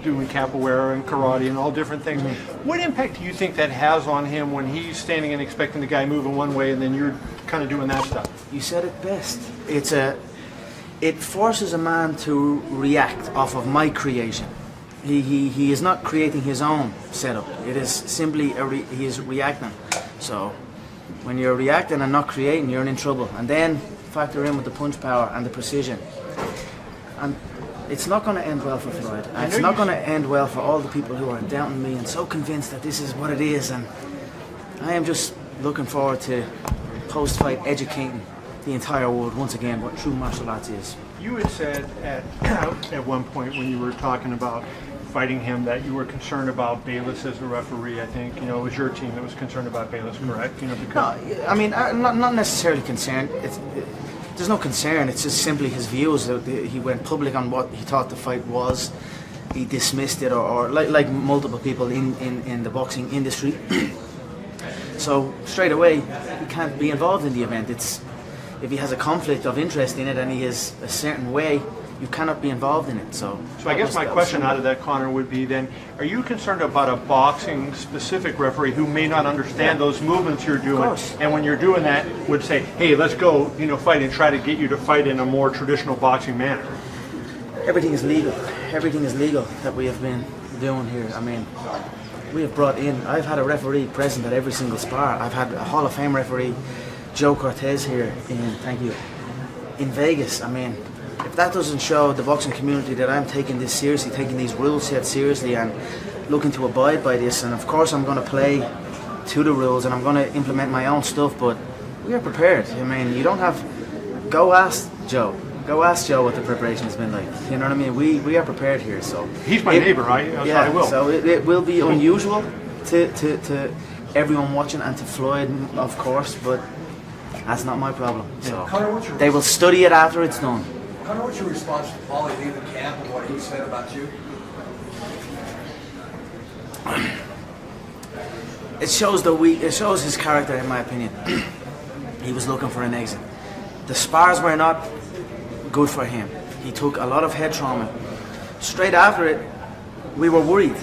doing capoeira and karate and all different things. What impact do you think that has on him when he's standing and expecting the guy moving one way and then you're kind of doing that stuff? You said it best. It forces a man to react off of my creation. He is not creating his own setup. It is simply he is reacting. So when you're reacting and not creating, you're in trouble. And then factor in with the punch power and the precision. And it's not going to end well for Floyd. And it's not going to end well for all the people who are doubting me and so convinced that this is what it is. And I am just looking forward to post-fight educating the entire world once again what true martial arts is. You had said at one point when you were talking about fighting him that you were concerned about Bayless as a referee. I think it was your team that was concerned about Bayless, correct? No, I mean not necessarily concerned. There's no concern. It's just simply his views. He went public on what he thought the fight was. He dismissed it, or like multiple people in the boxing industry. So straight away, he can't be involved in the event. If he has a conflict of interest in it and he is a certain way, you cannot be involved in it. So I guess my question out of that, Conor, would be then, are you concerned about a boxing specific referee who may not understand those movements you're doing, and when you're doing that would say, hey, let's go fight and try to get you to fight in a more traditional boxing manner? Everything is legal. Everything is legal that we have been doing here. I mean, we have brought in, I've had a referee present at every single spar. I've had a Hall of Fame referee, Joe Cortez, here in Vegas. I mean, if that doesn't show the boxing community that I'm taking this seriously, taking these rules set seriously and looking to abide by this, and of course I'm going to play to the rules and I'm going to implement my own stuff, but we are prepared. I mean, you don't have, go ask Joe what the preparation has been like. You know what I mean? We are prepared here. So he's my neighbor, right? Yeah, I will. So it will be unusual to everyone watching and to Floyd, of course, but that's not my problem. So Conor, they will study it after it's done. Conor, what's your response to Paulie leaving camp and what he said about you? It shows his character, in my opinion. He was looking for an exit. The spars were not good for him. He took a lot of head trauma. Straight after it, we were worried.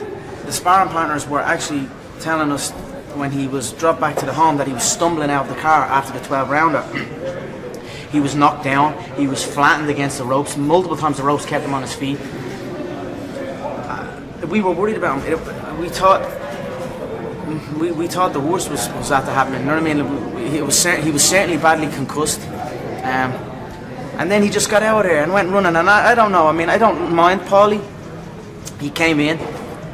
The sparring partners were actually telling us when he was dropped back to the home that he was stumbling out of the car after the 12-rounder. He was knocked down. He was flattened against the ropes. Multiple times the ropes kept him on his feet. We were worried about him. We thought the worst was that to happen. You know what I mean? He was certainly badly concussed. And then he just got out of there and went running. And I don't know. I mean, I don't mind Paulie. He came in.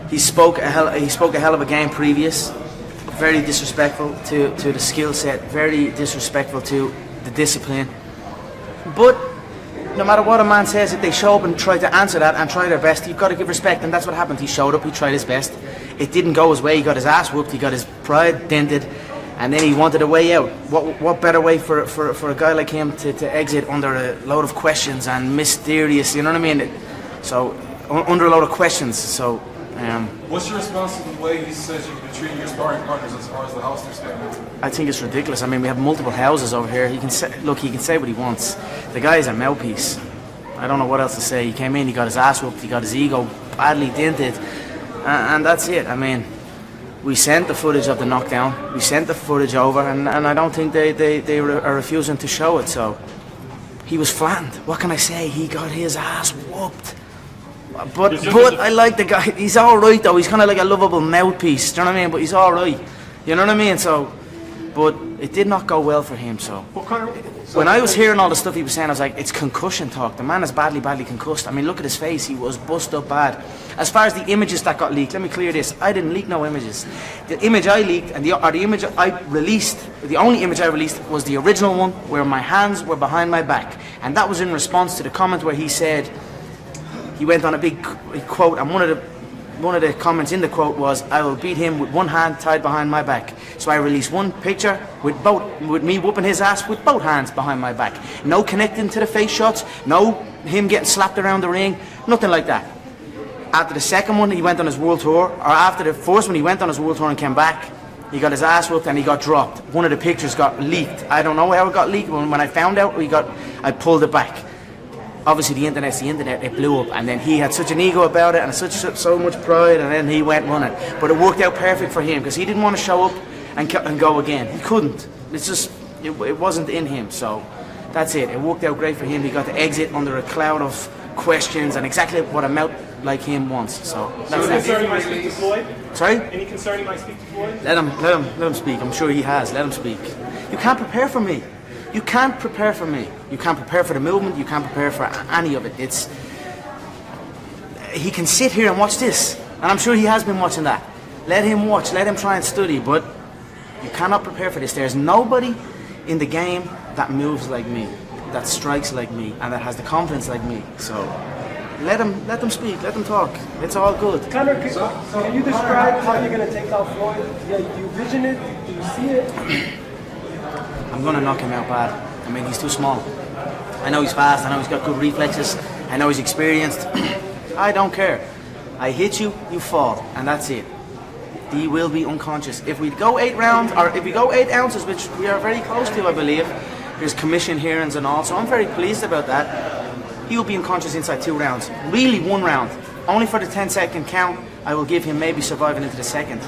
He spoke a hell of a game previous. Very disrespectful to the skill set. Very disrespectful to the discipline. But no matter what a man says, if they show up and try to answer that and try their best, you've got to give respect, and that's what happened. He showed up, he tried his best. It didn't go his way, he got his ass whooped, he got his pride dented, and then he wanted a way out. What better way for a guy like him to exit under a load of questions and mysterious, you know what I mean? So, under a load of questions, so... What's your response to the way he says you've been treating your sparring partners as far as the house they're staying at? I think it's ridiculous. I mean, we have multiple houses over here. He can say what he wants. The guy is a mouthpiece. I don't know what else to say. He came in, he got his ass whooped, he got his ego badly dented, and that's it. I mean, we sent the footage of the knockdown, we sent the footage over, and I don't think they are refusing to show it. So he was flattened. What can I say? He got his ass whooped. But I like the guy. He's all right though. He's kind of like a lovable mouthpiece. Do you know what I mean? But he's all right. You know what I mean? So, but it did not go well for him. So, when I was hearing all the stuff he was saying, I was like, it's concussion talk. The man is badly concussed. I mean, look at his face. He was bust up bad. As far as the images that got leaked, let me clear this. I didn't leak no images. The image I leaked and the image I released, the only image I released was the original one where my hands were behind my back, and that was in response to the comment where he said. He went on a big quote, and one of the comments in the quote was, "I will beat him with one hand tied behind my back." So I released one picture with me whooping his ass with both hands behind my back. No connecting to the face shots, no him getting slapped around the ring, nothing like that. After the second one, he went on his world tour, or after the first one, he went on his world tour and came back. He got his ass whooped and he got dropped. One of the pictures got leaked. I don't know how it got leaked. When I found out, I pulled it back. obviously the internet's the internet, it blew up, and then he had such an ego about it and so much pride, and then he went running. But it worked out perfect for him because he didn't want to show up and go again. He couldn't. It's just, it wasn't in him. So that's it. It worked out great for him. He got to exit under a cloud of questions and exactly what a mouth like him wants. So that's Any concern he might speak to Floyd? Sorry? Any concern he might speak to Floyd? Let him speak. I'm sure he has. Let him speak. You can't prepare for me. You can't prepare for me. You can't prepare for the movement. You can't prepare for any of it. He can sit here and watch this, and I'm sure he has been watching that. Let him watch. Let him try and study. But you cannot prepare for this. There's nobody in the game that moves like me, that strikes like me, and that has the confidence like me. So let them speak. Let them talk. It's all good. Conor, can you describe how you're going to take out Floyd? Yeah, you vision it? Do you see it? I'm going to knock him out bad. I mean, he's too small. I know he's fast. I know he's got good reflexes. I know he's experienced. I don't care. I hit you, you fall, and that's it. He will be unconscious. If we go 8 rounds, or if we go 8 ounces, which we are very close to, I believe, there's commission hearings and all, so I'm very pleased about that. He will be unconscious inside 2 rounds. Really 1 round. Only for the 10-second count, I will give him maybe surviving into the second.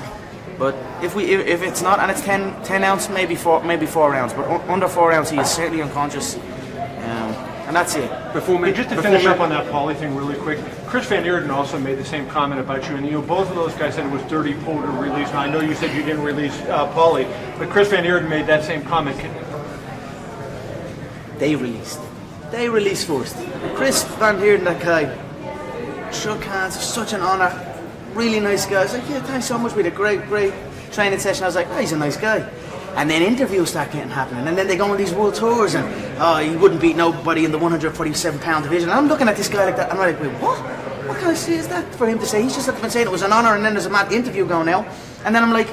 But if it's not, and it's 10 ounce, maybe 4 rounds. But under 4 rounds, he is certainly unconscious. And that's it. Just to finish up on that Paulie thing really quick, Chris Van Eerden also made the same comment about you, and both of those guys said it was dirty pull to release. Now I know you said you didn't release Paulie, but Chris Van Eerden made that same comment. They released first. Chris Van Eerden, that guy, shook hands, such an honour, really nice guy. I was like, yeah, thanks so much, we had a great training session. I was like, oh, he's a nice guy. And then interviews start getting happening, and then they go on these world tours, and he wouldn't beat nobody in the 147-pound division. And I'm looking at this guy like that, and I'm like, wait, what? What kind of shit is that for him to say? He's just been saying it was an honour, and then there's a mad interview going out, and then I'm like,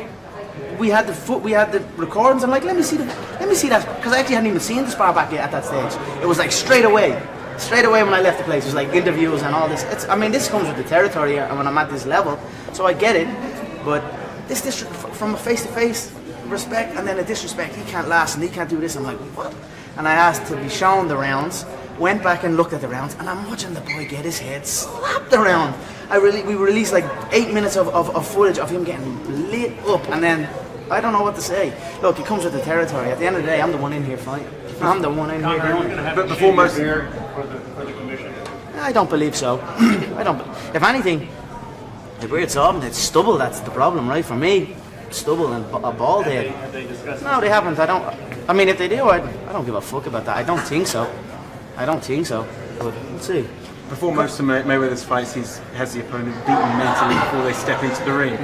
we had the recordings. I'm like, let me see that, because I actually hadn't even seen the spar back yet at that stage. It was like straight away when I left the place. It was like interviews and all this. I mean, this comes with the territory when I'm at this level, so I get it. But this from a face-to-face respect, and then a disrespect, he can't last and he can't do this. I'm like, what? And I asked to be shown the rounds, went back and looked at the rounds, and I'm watching the boy get his head slapped around. We released like 8 minutes of footage of him getting lit up, and then I don't know what to say. Look, it comes with the territory. At the end of the day, I'm the one in here fighting. I'm the one in here doing it. But before most for the commission, I don't believe so. If anything, if we're solving it's stubble. That's the problem, right? For me, stubble and a bald head. have they discussed? No, they haven't. I mean, if they do, I don't give a fuck about that. I don't think so. But let's see. Before most of Mayweather's fights, he has the opponent beaten mentally before they step into the ring.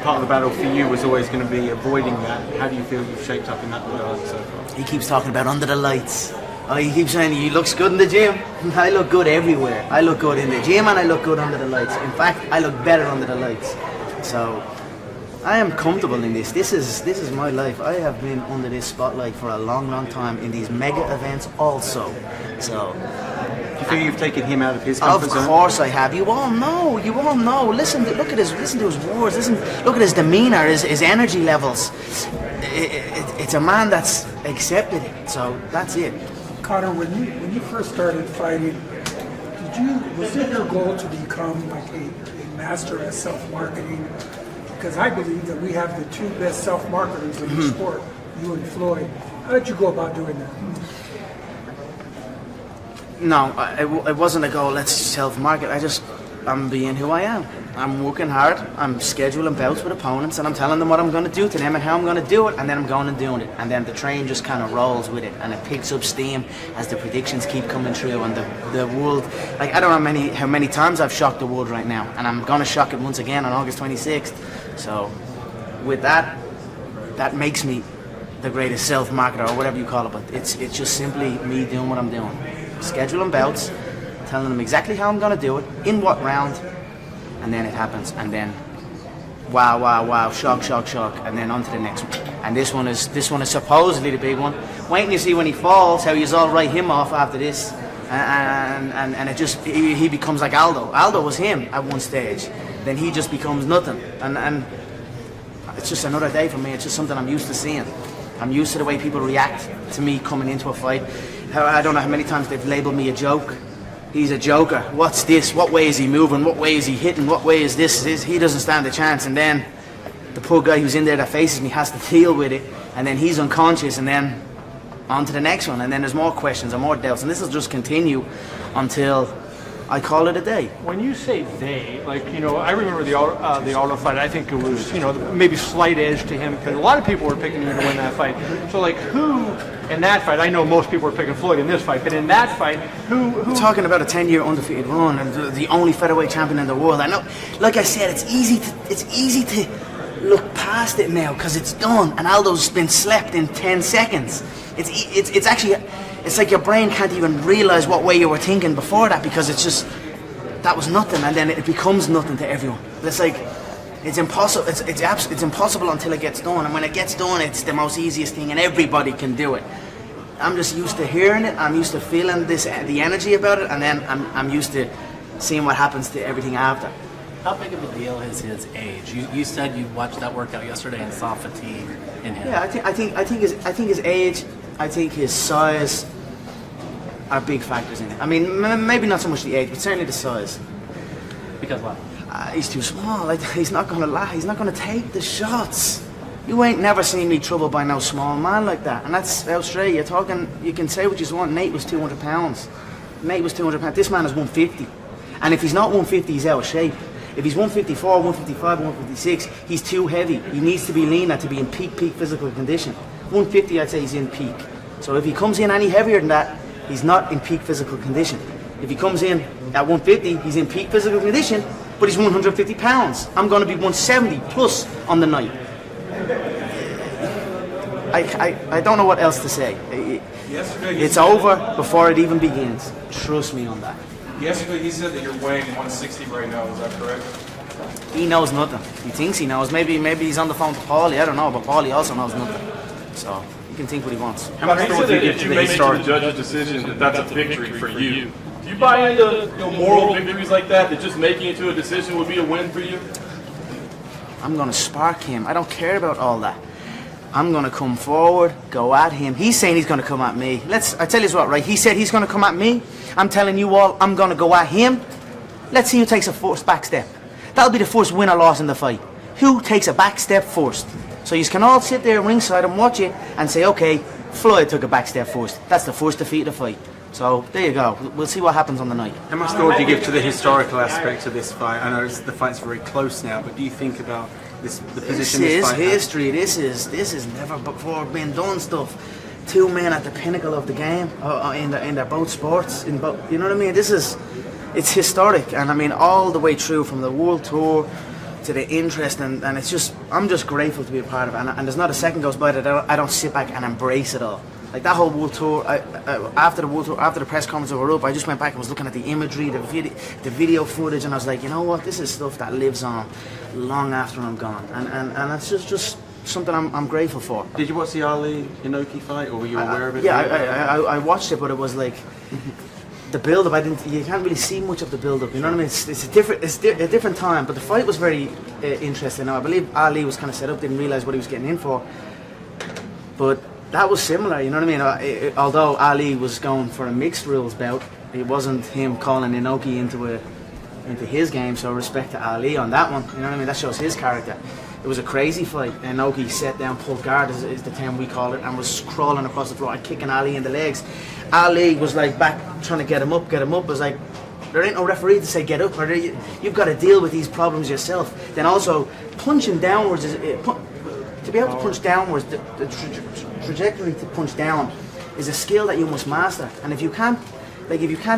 Part of the battle for you was always going to be avoiding that. How do you feel you've shaped up in that regard so far? He keeps talking about under the lights. Oh, he keeps saying he looks good in the gym. I look good everywhere. I look good in the gym and I look good under the lights. In fact, I look better under the lights. So I am comfortable in this. This is my life. I have been under this spotlight for a long time in these mega events also. So do you feel you've taken him out of his comfort zone? Of course I have. You all know. Listen to his words. Look at his demeanour, his energy levels. It's a man that's accepted it. So that's it. Conor, when you first started fighting, was it your goal to become like a master at self-marketing? Because I believe that we have the 2 best self-marketers in the sport, you and Floyd. How did you go about doing that? No, it wasn't a goal, let's self-market. I'm being who I am. I'm working hard, I'm scheduling bouts with opponents, and I'm telling them what I'm going to do to them and how I'm going to do it, and then I'm going and doing it. And then the train just kind of rolls with it, and it picks up steam as the predictions keep coming true, and the world, like, I don't know how many times I've shocked the world right now, and I'm going to shock it once again on August 26th. So with that makes me the greatest self-marketer, or whatever you call it, but it's just simply me doing what I'm doing. Scheduling bouts, telling them exactly how I'm going to do it, in what round, and then it happens, and then wow, shock, and then on to the next one. And this one is supposedly the big one. Waiting to see when he falls, how you all write him off after this, and it just, he becomes like Aldo. Aldo was him at one stage, then he just becomes nothing, and it's just another day for me. It's just something I'm used to seeing. I'm used to the way people react to me coming into a fight. I don't know how many times they've labelled me a joke. he's a joker. What's this? What way is he moving? What way is he hitting? What way is this? He doesn't stand a chance. And then the poor guy who's in there that faces me has to deal with it, and then he's unconscious, and then on to the next one, and then there's more questions and more doubts, and this will just continue until I call it a day. When you say they, like, you know, I remember the Aldo fight. I think it was, you know, maybe slight edge to him because a lot of people were picking him to win that fight. So, like, who in that fight? I know most people were picking Floyd in this fight, but in that fight, who? We're talking about a 10-year undefeated run and the only featherweight champion in the world. I know, like I said, it's easy to look past it now because it's done, and Aldo's been slept in 10 seconds. It's actually, it's like your brain can't even realize what way you were thinking before that, because it's just, that was nothing, and then it becomes nothing to everyone. It's like, it's impossible. It's impossible until it gets done, and when it gets done, it's the most easiest thing, and everybody can do it. I'm just used to hearing it. I'm used to feeling the energy about it, and then I'm used to seeing what happens to everything after. How big of a deal is his age? You said you watched that workout yesterday and saw fatigue in him. Yeah, I think his age, I think his size are big factors in it. I mean, maybe not so much the age, but certainly the size. Because what? He's too small. Like, he's not gonna take the shots. You ain't never seen me troubled by no small man like that. And that's Australia. You're talking. You can say what you want. Nate was 200 pounds. Nate was 200 pounds. This man is 150. And if he's not 150, he's out of shape. If he's 154, 155, 156, he's too heavy. He needs to be leaner to be in peak physical condition. 150, I'd say he's in peak. So if he comes in any heavier than that, he's not in peak physical condition. If he comes in at 150, he's in peak physical condition, but he's 150 pounds. I'm going to be 170 plus on the night. I don't know what else to say. It's over before it even begins. Trust me on that. Yesterday he said that you're weighing 160 right now, is that correct? He knows nothing. He thinks he knows. Maybe he's on the phone to Paulie. I don't know, but Paulie also knows nothing. So he can think what he wants. How much thought do you give to the historic judge's decision that that's a victory for you? Do you buy into moral victories like that just making it to a decision would be a win for you? I'm going to spark him. I don't care about all that. I'm going to come forward, go at him. He's saying he's going to come at me. I tell you what, right? He said he's going to come at me. I'm telling you all, I'm going to go at him. Let's see who takes a first back step. That'll be the first win or loss in the fight. Who takes a back step first? So you can all sit there ringside and watch it and say, okay, Floyd took a back step first. That's the first defeat of the fight. So there you go. We'll see what happens on the night. How much thought do you give to the historical aspect of this fight? I know the fight's very close now, but do you think about the position this fight is history. This is never before been done stuff. Two men at the pinnacle of the game in their both sports. You know what I mean? It's historic, and I mean all the way through from the world tour to the interest, and it's just, I'm just grateful to be a part of it. And there's not a second goes by that I don't sit back and embrace it all. Like that whole world tour, after the press conference over up, I just went back and was looking at the imagery, the video footage, and I was like, you know what, this is stuff that lives on long after I'm gone, and that's just something I'm grateful for. Did you watch the Ali Inoki fight, or were you aware of it? Yeah, I watched it, but it was like the build-up. You can't really see much of the build-up. You know what I mean? It's a different time, but the fight was very interesting. Now I believe Ali was kind of set up, didn't realize what he was getting in for, but that was similar, you know what I mean? Although Ali was going for a mixed rules bout, it wasn't him calling Inoki into his game, so respect to Ali on that one, you know what I mean? That shows his character. It was a crazy fight. Inoki set down, pulled guard is the term we call it, and was crawling across the floor and kicking Ali in the legs. Ali was like back trying to get him up. It was like, there ain't no referee to say get up, or you've got to deal with these problems yourself. Then also, punching downwards to be able to punch downwards, the trajectory to punch down is a skill that you must master. And if you can't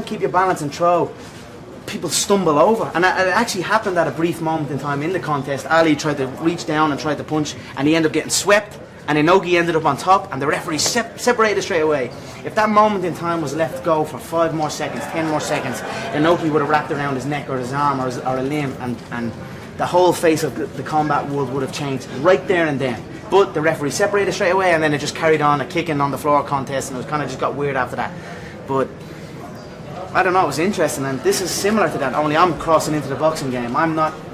keep your balance and throw, people stumble over. And it actually happened at a brief moment in time in the contest. Ali tried to reach down and tried to punch, and he ended up getting swept, and Inoki ended up on top, and the referee separated straight away. If that moment in time was left go for 5 more seconds, 10 more seconds, Inoki would have wrapped around his neck or his arm or a limb, and the whole face of the combat world would have changed right there and then. But the referee separated straight away, and then it just carried on a kicking on the floor contest, and it was kind of just got weird after that. But I don't know, it was interesting, and this is similar to that, only I'm crossing into the boxing game.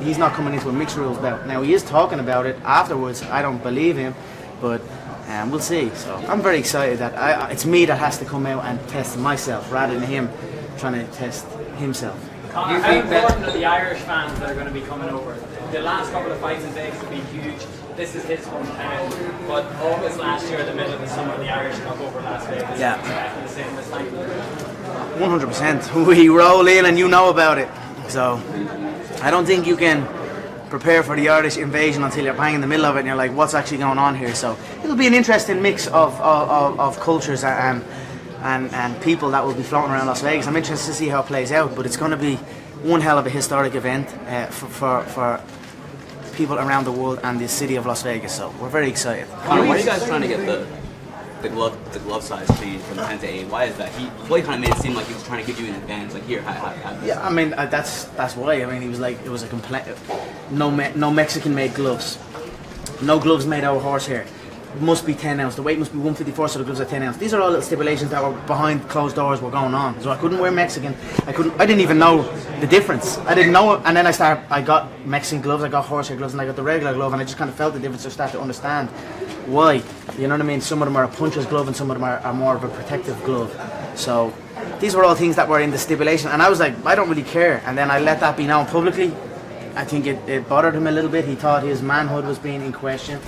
He's not coming into a mixed rules bout. Now he is talking about it afterwards. I don't believe him, but we'll see. So I'm very excited that it's me that has to come out and test myself rather than him trying to test himself. Conor, how important are the Irish fans that are going to be coming over? The last couple of fights in Vegas have been huge. This is his hometown, but August last year, in the middle of the summer, the Irish took over Las Vegas. Yeah. Exactly the same this time. 100%. We roll in and you know about it. So I don't think you can prepare for the Irish invasion until you're bang in the middle of it and you're like, what's actually going on here? So it'll be an interesting mix of cultures and people that will be floating around Las Vegas. I'm interested to see how it plays out, but it's going to be one hell of a historic event for people around the world and the city of Las Vegas. So we're very excited. Conor, why are you guys trying to get the glove size change from 10 to 8? Why is that? Floyd kind of made it seem like he was trying to give you an advantage. Like here, have this. Yeah, I mean that's why. I mean he was like it was a complaint. No Mexican made gloves. No gloves made out of horsehair. It must be 10 ounce. The weight must be 154, so the gloves are 10 ounce. These are all little stipulations that were behind closed doors were going on. So I couldn't wear Mexican. I didn't even know the difference. I didn't know it. And then I got Mexican gloves, I got horsehair gloves, and I got the regular glove, and I just kind of felt the difference. I started to understand why. You know what I mean? Some of them are a puncher's glove, and some of them are more of a protective glove. So these were all things that were in the stipulation, and I was like, I don't really care. And then I let that be known publicly. I think it bothered him a little bit. He thought his manhood was being in question.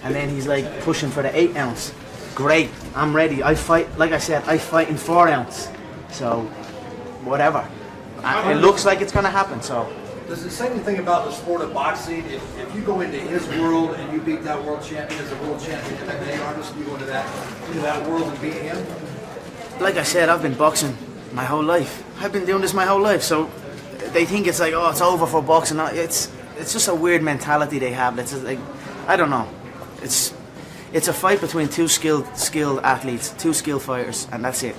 And then he's like pushing for the 8 ounce. Great, I'm ready. I fight, like I said, I fight in 4 ounce. So, whatever. It looks like it's going to happen. So. Does it say anything about the sport of boxing? If you go into his world and you beat that world champion as a world champion MMA artist, you go into that world and beat him? Like I said, I've been boxing my whole life. I've been doing this my whole life. So they think it's like, oh, it's over for boxing. It's just a weird mentality they have. It's just like, I don't know. It's a fight between two skilled athletes, two skilled fighters, and that's it.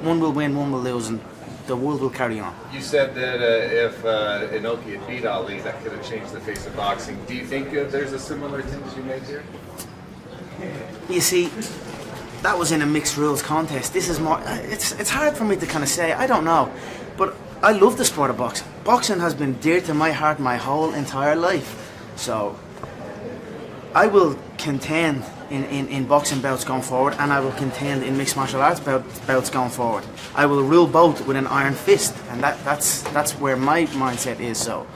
One will win, one will lose, and the world will carry on. You said that if Inoki had beat Ali, that could have changed the face of boxing. Do you think there's a similar thing as you made here? You see, that was in a mixed rules contest. This is more. It's hard for me to kind of say. I don't know, but I love the sport of boxing. Boxing has been dear to my heart my whole entire life. So I will contend in boxing bouts going forward, and I will contend in mixed martial arts bouts going forward. I will rule both with an iron fist, and that's where my mindset is. So,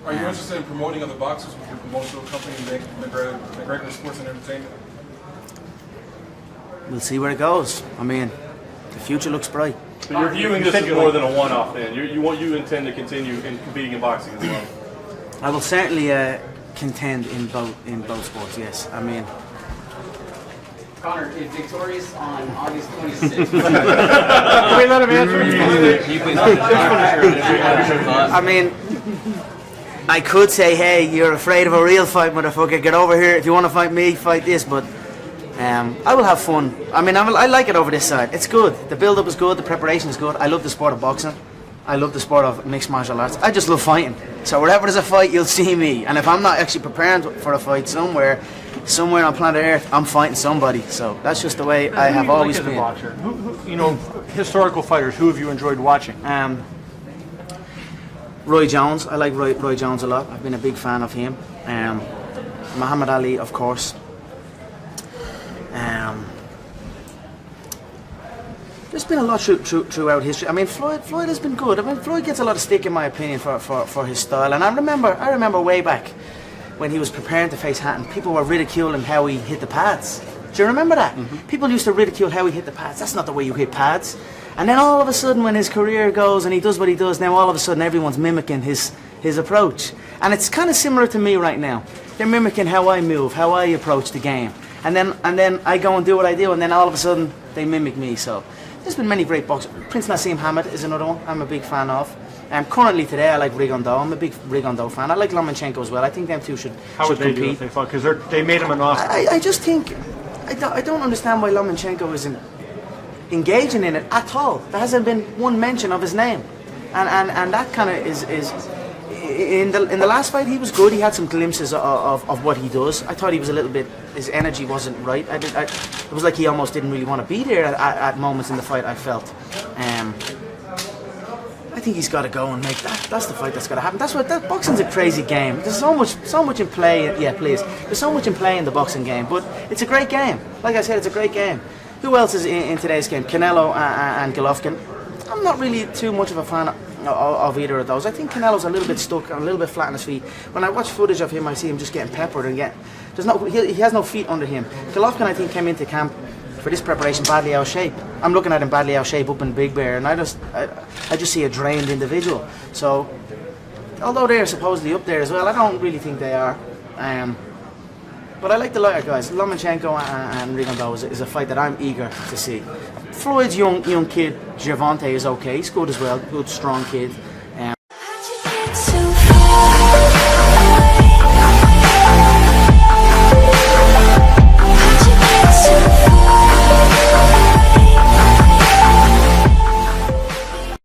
are you interested in promoting other boxers with your promotional company, McGregor Sports and Entertainment? We'll see where it goes. I mean, the future looks bright. So you're viewing this as more than a one-off, then? You intend to continue in competing in boxing as well? I will certainly contend in both sports. Yes, I mean. Conor, if victorious on August 26th. Can we let him answer? I mean, I could say, hey, you're afraid of a real fight, motherfucker. Get over here. If you want to fight me, fight this. But I will have fun. I mean, I like it over this side. It's good. The build-up is good. The preparation is good. I love the sport of boxing. I love the sport of mixed martial arts. I just love fighting. So wherever there's a fight, you'll see me. And if I'm not actually preparing for a fight somewhere on planet Earth, I'm fighting somebody. So that's just the way I have always been. Boxer? Who, historical fighters, who have you enjoyed watching? Roy Jones. I like Roy Jones a lot. I've been a big fan of him. Muhammad Ali, of course. There's been a lot throughout history. I mean, Floyd has been good. I mean, Floyd gets a lot of stick, in my opinion, for his style. And I remember way back when he was preparing to face Hatton, people were ridiculing how he hit the pads. Do you remember that? Mm-hmm. People used to ridicule how he hit the pads. That's not the way you hit pads. And then all of a sudden, when his career goes and he does what he does, now all of a sudden everyone's mimicking his approach. And it's kind of similar to me right now. They're mimicking how I move, how I approach the game. And then I go and do what I do, and then all of a sudden they mimic me. So there's been many great boxers. Prince Nassim Hamed is another one I'm a big fan of. Currently today I like Rigondeaux. I'm a big Rigondeaux fan. I like Lomachenko as well. I think them two should compete. How would they do if they fought? Because they made him an offer. I just think I don't understand why Lomachenko isn't engaging in it at all. There hasn't been one mention of his name, and that kind of is in the last fight he was good. He had some glimpses of what he does. I thought he was a little bit, his energy wasn't right. It was like he almost didn't really want to be there at moments in the fight, I felt. I think he's got to go and make that. That's the fight that's got to happen. That boxing's a crazy game. There's so much in play. Yeah, please. There's so much in play in the boxing game, but it's a great game. Like I said, it's a great game. Who else is in today's game? Canelo and Golovkin. I'm not really too much of a fan of either of those. I think Canelo's a little bit stuck and a little bit flat on his feet. When I watch footage of him, I see him just getting peppered and he has no feet under him. Golovkin, I think, came into camp for this preparation badly out of shape. I'm looking at him badly out of shape up in Big Bear, and I just see a drained individual. So, although they're supposedly up there as well, I don't really think they are. But I like the lighter guys. Lomachenko and Rigondeaux is a fight that I'm eager to see. Floyd's young kid, Gervonta, is okay. He's good as well. Good, strong kid.